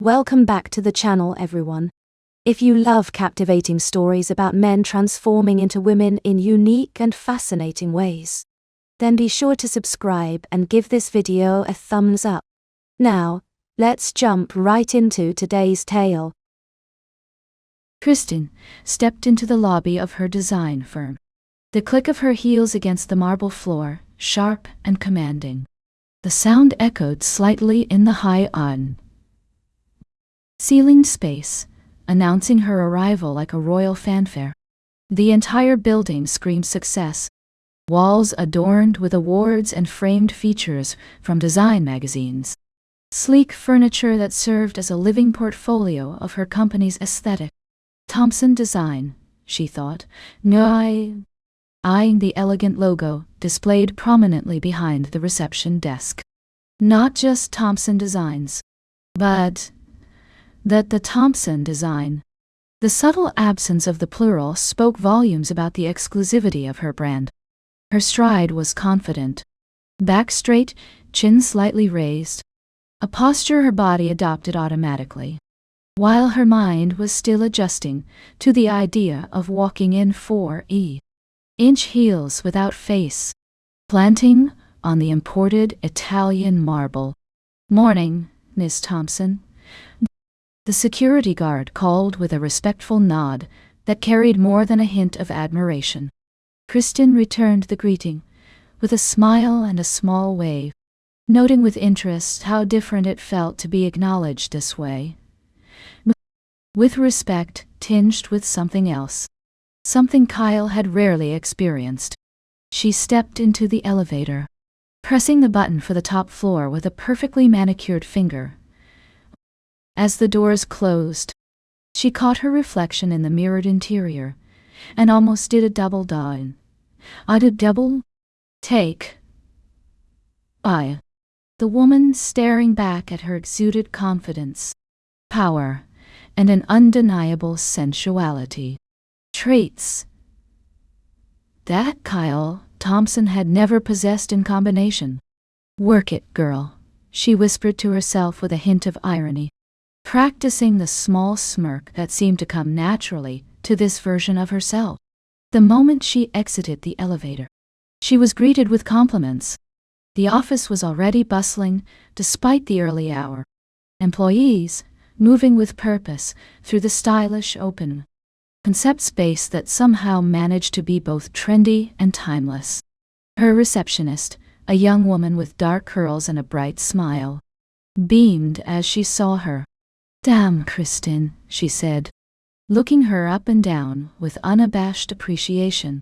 Welcome back to the channel, everyone. If you love captivating stories about men transforming into women in unique and fascinating ways, then be sure to subscribe and give this video a thumbs up. Now, let's jump right into today's tale. Kristin stepped into the lobby of her design firm. The click of her heels against the marble floor, sharp and commanding. The sound echoed slightly in the high ceilinged space, announcing her arrival like a royal fanfare. The entire building screamed success, walls adorned with awards and framed features from design magazines. Sleek furniture that served as a living portfolio of her company's aesthetic. Thompson Design, she thought, eyeing the elegant logo displayed prominently behind the reception desk. Not just Thompson Designs, but the Thompson Design. The subtle absence of the plural spoke volumes about the exclusivity of her brand. Her stride was confident. Back straight, chin slightly raised, a posture her body adopted automatically, while her mind was still adjusting to the idea of walking in 4-inch heels without face, planting on the imported Italian marble. "Morning, Miss Thompson," the security guard called with a respectful nod that carried more than a hint of admiration. Kristin returned the greeting with a smile and a small wave, noting with interest how different it felt to be acknowledged this way. With respect tinged with something else. Something Kyle had rarely experienced. She stepped into the elevator, pressing the button for the top floor with a perfectly manicured finger. As the doors closed, she caught her reflection in the mirrored interior and almost did a double take. The woman staring back at her exuded confidence, power, and an undeniable sensuality. Traits that Kyle Thompson had never possessed in combination. "Work it, girl," she whispered to herself with a hint of irony, practicing the small smirk that seemed to come naturally to this version of herself. The moment she exited the elevator, she was greeted with compliments. The office was already bustling despite the early hour. Employees moving with purpose through the stylish open concept space that somehow managed to be both trendy and timeless. Her receptionist, a young woman with dark curls and a bright smile, beamed as she saw her. "Damn, Kristin," she said, looking her up and down with unabashed appreciation.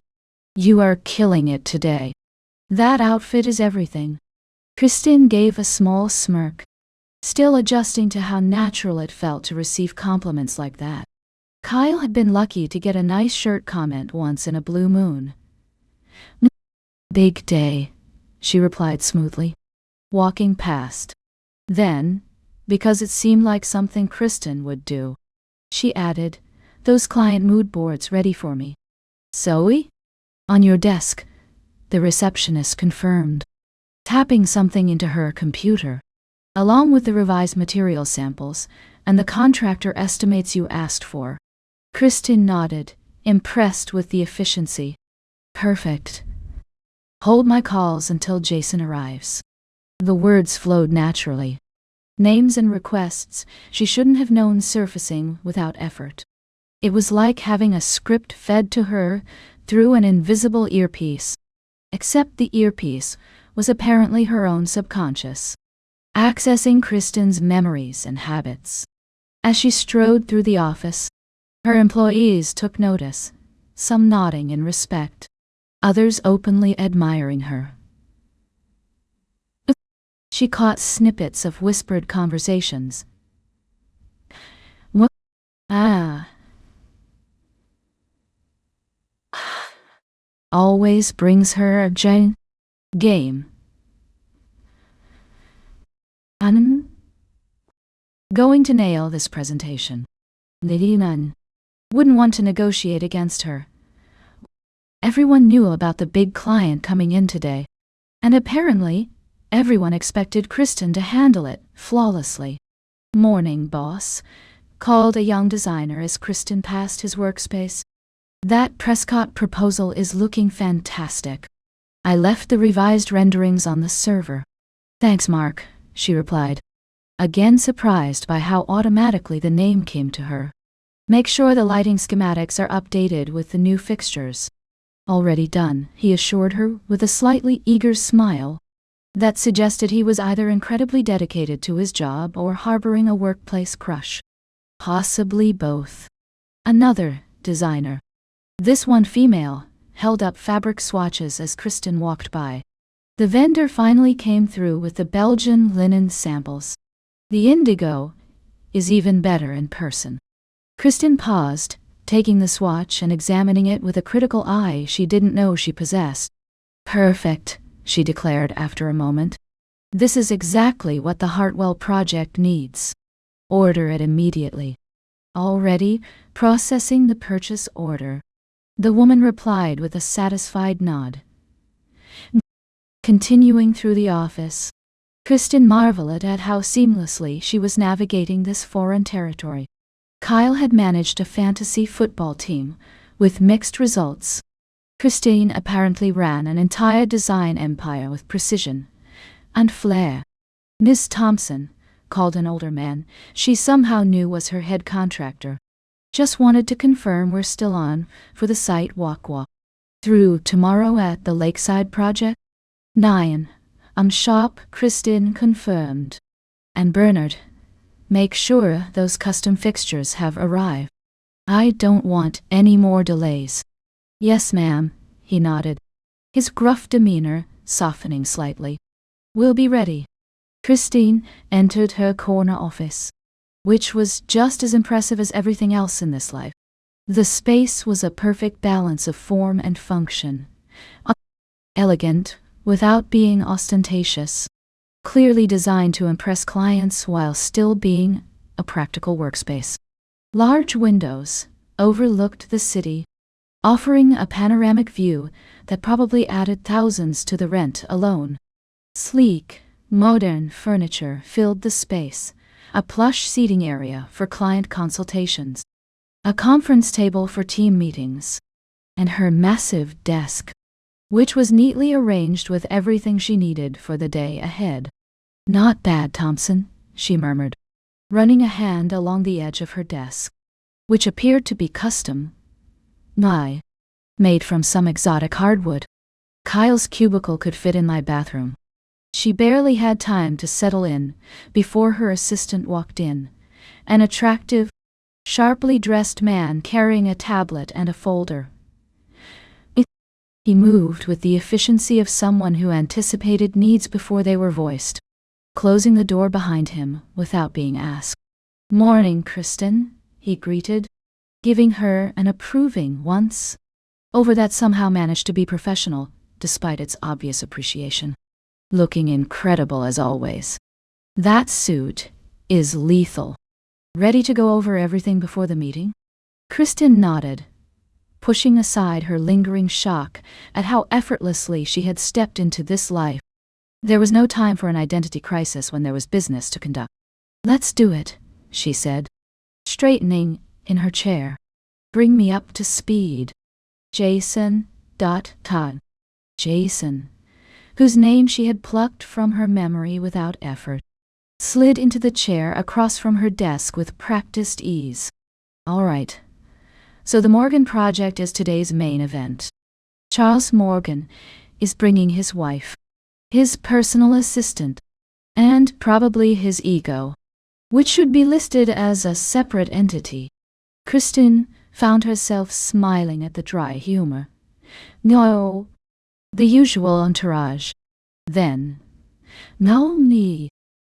"You are killing it today. That outfit is everything." Kristin gave a small smirk, still adjusting to how natural it felt to receive compliments like that. Kyle had been lucky to get a nice shirt comment once in a blue moon. "Big day," she replied smoothly, walking past. Then, because it seemed like something Kristin would do, she added, "Those client mood boards ready for me." "Zoe?" "On your desk," the receptionist confirmed, tapping something into her computer, along with the revised material samples and the contractor estimates you asked for. Kristin nodded, impressed with the efficiency. "Perfect. Hold my calls until Jason arrives." The words flowed naturally. Names and requests she shouldn't have known surfacing without effort. It was like having a script fed to her through an invisible earpiece. Except the earpiece was apparently her own subconscious, accessing Kristin's memories and habits. As she strode through the office, her employees took notice, some nodding in respect, others openly admiring her. She caught snippets of whispered conversations. "What? Always brings her a game. Going to nail this presentation." None wouldn't want to negotiate against her. Everyone knew about the big client coming in today, and apparently everyone expected Kristin to handle it flawlessly. "Morning, boss," called a young designer as Kristin passed his workspace. "That Prescott proposal is looking fantastic. I left the revised renderings on the server." "Thanks, Mark," she replied, again surprised by how automatically the name came to her. "Make sure the lighting schematics are updated with the new fixtures." "Already done," he assured her with a slightly eager smile that suggested he was either incredibly dedicated to his job or harboring a workplace crush. Possibly both. Another designer, this one female, held up fabric swatches as Kristin walked by. The vendor finally came through with the Belgian linen samples. "The indigo is even better in person." Kristin paused, taking the swatch and examining it with a critical eye she didn't know she possessed. "Perfect," she declared after a moment. "This is exactly what the Hartwell project needs. Order it immediately." "Already processing the purchase order," the woman replied with a satisfied nod. Continuing through the office, Kristin marveled at how seamlessly she was navigating this foreign territory. Kyle had managed a fantasy football team with mixed results. Kristin apparently ran an entire design empire with precision and flair. Miss Thompson, called an older man she somehow knew was her head contractor, just wanted to confirm we're still on for the site walk through tomorrow at the Lakeside project. 9. Shop, Kristin confirmed. "And Bernard, make sure those custom fixtures have arrived. I don't want any more delays." "Yes, ma'am," he nodded, his gruff demeanor softening slightly. "We'll be ready." Kristin entered her corner office, which was just as impressive as everything else in this life. The space was a perfect balance of form and function. Elegant, without being ostentatious. Clearly designed to impress clients while still being a practical workspace. Large windows overlooked the city, offering a panoramic view that probably added thousands to the rent alone. Sleek, modern furniture filled the space, a plush seating area for client consultations, a conference table for team meetings, and her massive desk, which was neatly arranged with everything she needed for the day ahead. "Not bad, Thompson," she murmured, running a hand along the edge of her desk, which appeared to be custom. Made from some exotic hardwood. Kyle's cubicle could fit in my bathroom." She barely had time to settle in before her assistant walked in, an attractive, sharply dressed man carrying a tablet and a folder. He moved with the efficiency of someone who anticipated needs before they were voiced, closing the door behind him without being asked. "Morning, Kristin," he greeted, giving her an approving once over that somehow managed to be professional despite its obvious appreciation. "Looking incredible as always. That suit is lethal. Ready to go over everything before the meeting?" Kristin nodded, pushing aside her lingering shock at how effortlessly she had stepped into this life. There was no time for an identity crisis when there was business to conduct. "Let's do it," she said, straightening in her chair. "Bring me up to speed." Jason. Jason, whose name she had plucked from her memory without effort, slid into the chair across from her desk with practiced ease. "All right. So the Morgan project is today's main event. Charles Morgan is bringing his wife, his personal assistant, and probably his ego, which should be listed as a separate entity." Kristin found herself smiling at the dry humor. "No, the usual entourage. Then, no me."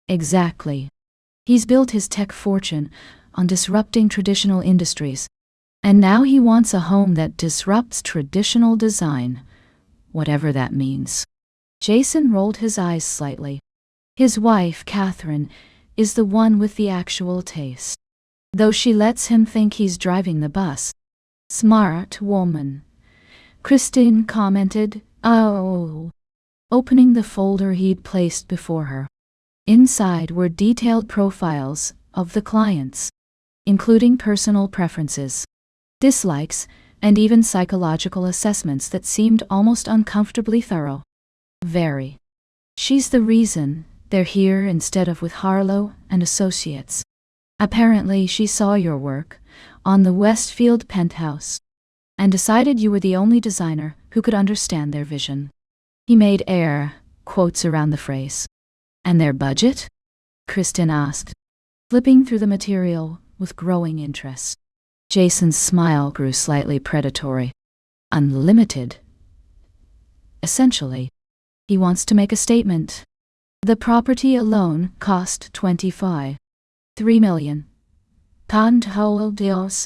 "Exactly. He's built his tech fortune on disrupting traditional industries, and now he wants a home that disrupts traditional design, whatever that means." Jason rolled his eyes slightly. His wife, Catherine, is the one with the actual taste, though she lets him think he's driving the bus. "Smart woman," Kristin commented, opening the folder he'd placed before her. Inside were detailed profiles of the clients, including personal preferences, dislikes, and even psychological assessments that seemed almost uncomfortably thorough. Very. She's the reason they're here instead of with Harlow and Associates. Apparently, she saw your work on the Westfield penthouse and decided you were the only designer who could understand their vision. He made air quotes around the phrase. And their budget? Kristin asked, flipping through the material with growing interest. Jason's smile grew slightly predatory. Unlimited. Essentially, he wants to make a statement. The property alone cost $25.3 million. Tanto Dios.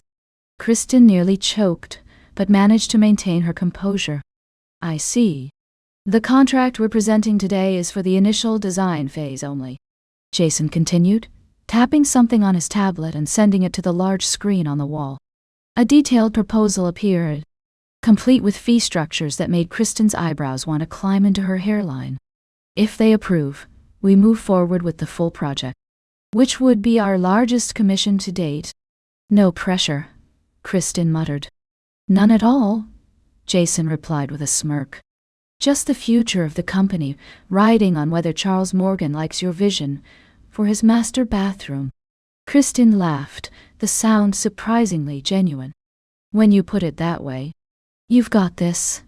Kristin nearly choked, but managed to maintain her composure. I see. The contract we're presenting today is for the initial design phase only, Jason continued, tapping something on his tablet and sending it to the large screen on the wall. A detailed proposal appeared, complete with fee structures that made Kristin's eyebrows want to climb into her hairline. If they approve, we move forward with the full project, which would be our largest commission to date. No pressure, Kristin muttered. None at all, Jason replied with a smirk. Just the future of the company, riding on whether Charles Morgan likes your vision for his master bathroom. Kristin laughed, the sound surprisingly genuine. When you put it that way. You've got this,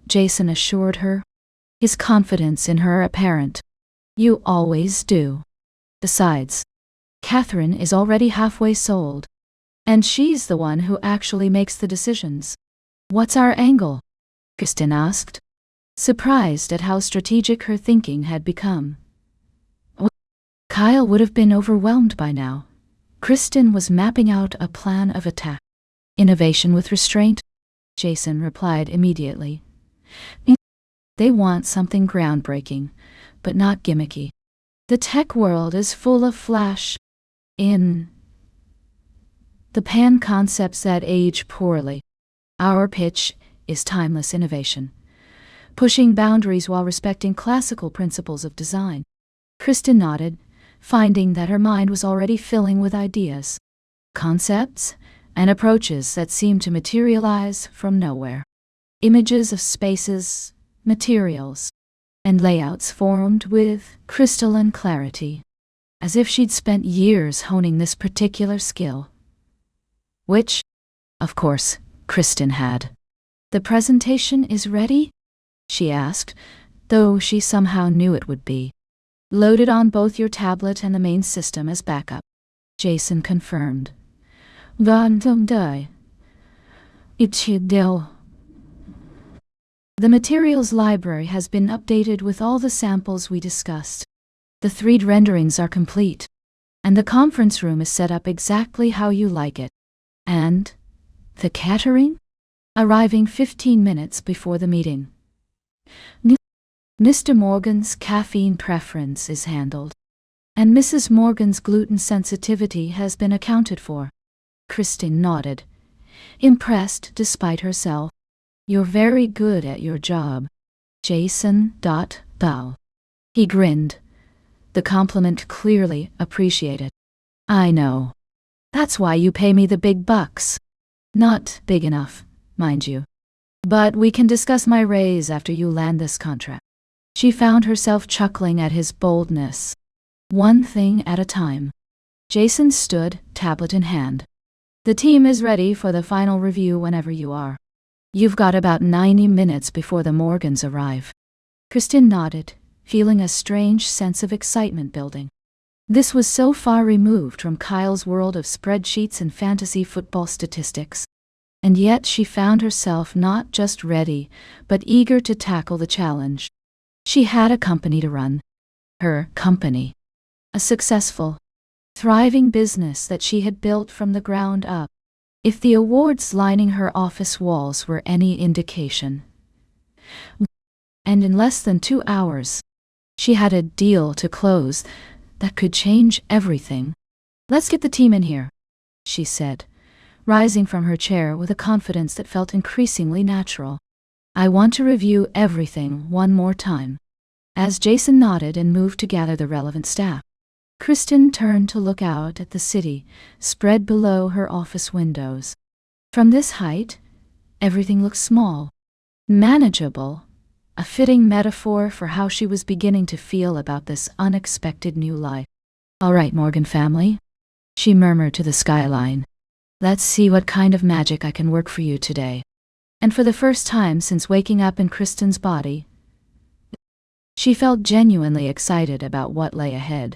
Jason assured her, his confidence in her apparent. You always do. Besides, Catherine is already halfway sold, and she's the one who actually makes the decisions. What's our angle? Kristin asked, surprised at how strategic her thinking had become. Kyle would have been overwhelmed by now. Kristin was mapping out a plan of attack. Innovation with restraint, Jason replied immediately. They want something groundbreaking, but not gimmicky. The tech world is full of flash in the pan concepts that age poorly. Our pitch is timeless innovation, pushing boundaries while respecting classical principles of design. Kristin nodded, finding that her mind was already filling with ideas, concepts, and approaches that seemed to materialize from nowhere. Images of spaces, materials, and layouts formed with crystalline clarity, as if she'd spent years honing this particular skill. Which, of course, Kristin had. The presentation is ready? She asked, though she somehow knew it would be. Loaded on both your tablet and the main system as backup, Jason confirmed. The materials library has been updated with all the samples we discussed. The 3D renderings are complete, and the conference room is set up exactly how you like it. And the catering? Arriving 15 minutes before the meeting. Mr. Morgan's caffeine preference is handled, and Mrs. Morgan's gluten sensitivity has been accounted for. Kristin nodded, impressed despite herself. You're very good at your job, Jason. Bow. He grinned, the compliment clearly appreciated. I know. That's why you pay me the big bucks. Not big enough, mind you. But we can discuss my raise after you land this contract. She found herself chuckling at his boldness. One thing at a time. Jason stood, tablet in hand. The team is ready for the final review whenever you are. You've got about 90 minutes before the Morgans arrive. Kristin nodded, feeling a strange sense of excitement building. This was so far removed from Kyle's world of spreadsheets and fantasy football statistics. And yet she found herself not just ready, but eager to tackle the challenge. She had a company to run. Her company. A successful, thriving business that she had built from the ground up. If the awards lining her office walls were any indication. And in less than 2 hours, she had a deal to close that could change everything. Let's get the team in here, she said, rising from her chair with a confidence that felt increasingly natural. I want to review everything one more time. As Jason nodded and moved to gather the relevant staff, Kristin turned to look out at the city spread below her office windows. From this height, everything looked small, manageable, a fitting metaphor for how she was beginning to feel about this unexpected new life. "All right, Morgan family," she murmured to the skyline. "Let's see what kind of magic I can work for you today." And for the first time since waking up in Kristin's body, she felt genuinely excited about what lay ahead.